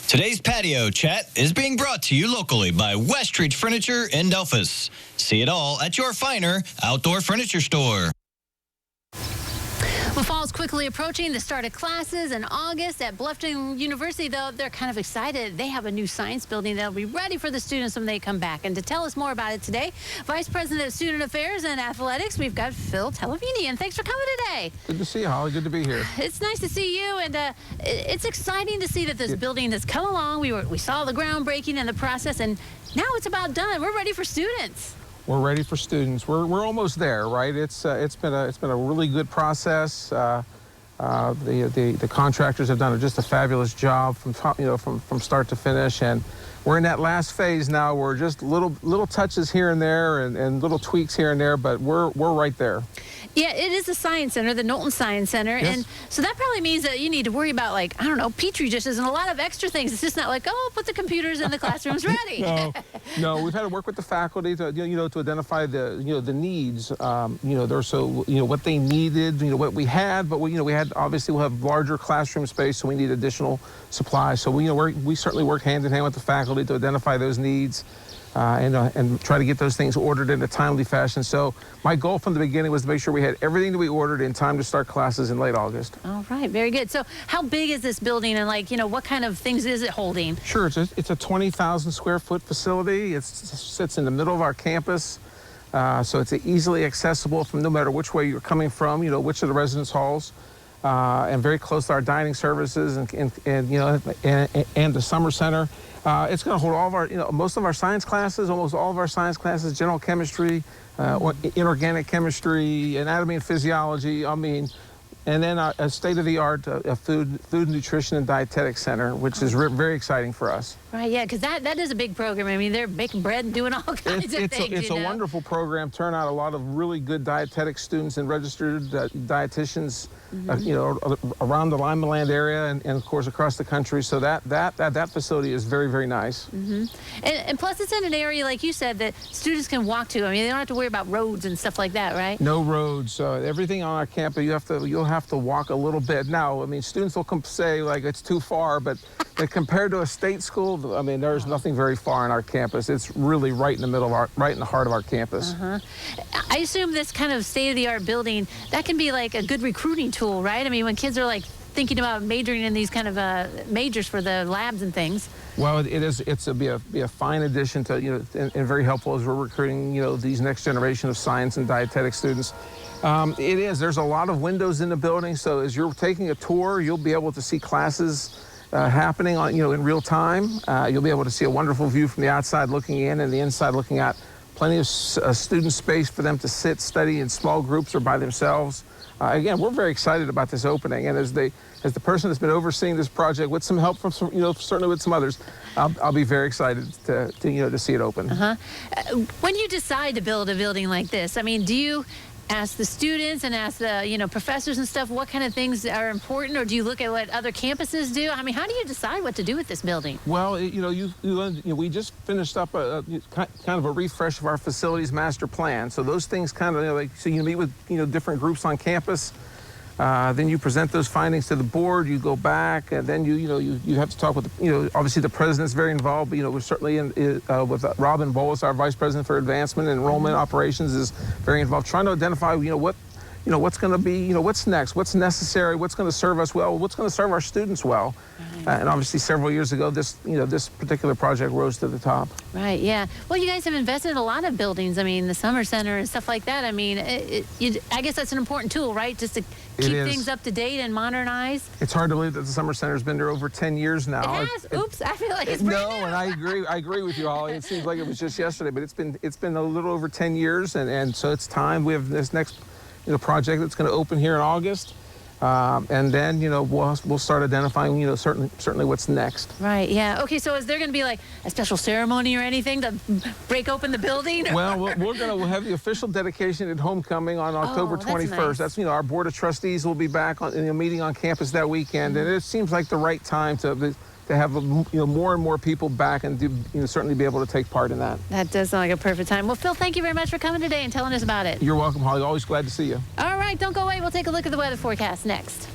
Today's patio chat is being brought to you locally by Westridge Furniture in Delphus. See it all at your finer outdoor furniture store. Well, fall's quickly approaching the start of classes in August at Bluffton University, though they're kind of excited. They have a new science building that'll be ready for the students when they come back. And to tell us more about it today, Vice President of Student Affairs and Athletics, we've got Phil Televini. And thanks for coming today. Good to see you, Holly. Good to be here. It's nice to see you, and it's exciting to see that this building has come along. We saw the groundbreaking and the process, and now it's about done. We're ready for students. We're ready for students. We're almost there, right? It's been a really good process. The contractors have done just a fabulous job from start to finish, and we're in that last phase now. We're just little touches here and there and little tweaks here and there, but we're right there. Yeah, it is the Science Center, the Knowlton Science Center, yes. And so that probably means that you need to worry about, like, I don't know, petri dishes and a lot of extra things. It's just not like, oh, put the computers in the classrooms ready. No, we've had to work with the faculty to to identify the needs. What they needed, what we had, but we had obviously we'll have larger classroom space, so we need additional supplies. So we certainly work hand in hand with the faculty to identify those needs. And try to get those things ordered in a timely fashion. So my goal from the beginning was to make sure we had everything that we ordered in time to start classes in late August. All right, very good. So how big is this building, and what kind of things is it holding? Sure, it's a 20,000 square foot facility. It sits in the middle of our campus, so it's easily accessible from no matter which way you're coming from, which of the residence halls. And very close to our dining services and the summer center. It's going to hold all of our, most of our science classes, almost all of our science classes, general chemistry, inorganic chemistry, anatomy and physiology. And then a state-of-the-art food, nutrition, and dietetics center, which is very exciting for us. Right, yeah, because that is a big program. They're baking bread and doing all kinds of things. It's a wonderful program. Turn out a lot of really good dietetic students and registered dietitians, around the Limaland area and of course across the country. So that facility is very, very nice. And plus, it's in an area, like you said, that students can walk to. They don't have to worry about roads and stuff like that, right? No roads. Everything on our campus, you'll have to walk a little bit. Now, students will say like it's too far, but compared to a state school, there's nothing very far on our campus. It's really right in the middle of right in the heart of our campus. I assume this kind of state-of-the-art building, that can be like a good recruiting tool, right? When kids are like thinking about majoring in these kind of majors for the labs and things. Well, it's be a fine addition to and very helpful as we're recruiting these next generation of science and dietetic students. There's a lot of windows in the building, so as you're taking a tour, you'll be able to see classes happening in real time. You'll be able to see a wonderful view from the outside looking in and the inside looking out. Plenty of student space for them to sit, study in small groups or by themselves. Again, we're very excited about this opening, and as the person that's been overseeing this project with some help from certainly with some others, I'll be very excited to see it open. When you decide to build a building like this, do you ask the students and ask the professors and stuff what kind of things are important, or do you look at what other campuses do? How do you decide what to do with this building? Well, we just finished up a kind of a refresh of our facilities master plan. So those things kind of so you meet with different groups on campus. Then you present those findings to the board. You go back, and then you have to talk with obviously the president's very involved. But we're certainly with Robin Bolus, our vice president for advancement and enrollment operations, is very involved, trying to identify what's going to be what's next, what's necessary, what's going to serve us well, what's going to serve our students well. And obviously several years ago, this particular project rose to the top. Right, yeah. Well, you guys have invested in a lot of buildings. The summer center and stuff like that. I guess that's an important tool, right? Just to keep things up to date and modernize. It's hard to believe that the summer center's been there over 10 years now. It has? Oops, I feel like it's brand new. No, and I agree with you, Holly. It seems like it was just yesterday, but it's been a little over 10 years, and so it's time. We have this next project that's going to open here in August. And then, we'll start identifying, certainly what's next. Right, yeah. Okay, so is there going to be like a special ceremony or anything to break open the building? Well, we'll have the official dedication at homecoming on October 21st. Nice. That's, our board of trustees will be back in a meeting on campus that weekend, and it seems like the right time to have more and more people back and certainly be able to take part in that. That does sound like a perfect time. Well, Phil, thank you very much for coming today and telling us about it. You're welcome, Holly. Always glad to see you. All right, don't go away. We'll take a look at the weather forecast next.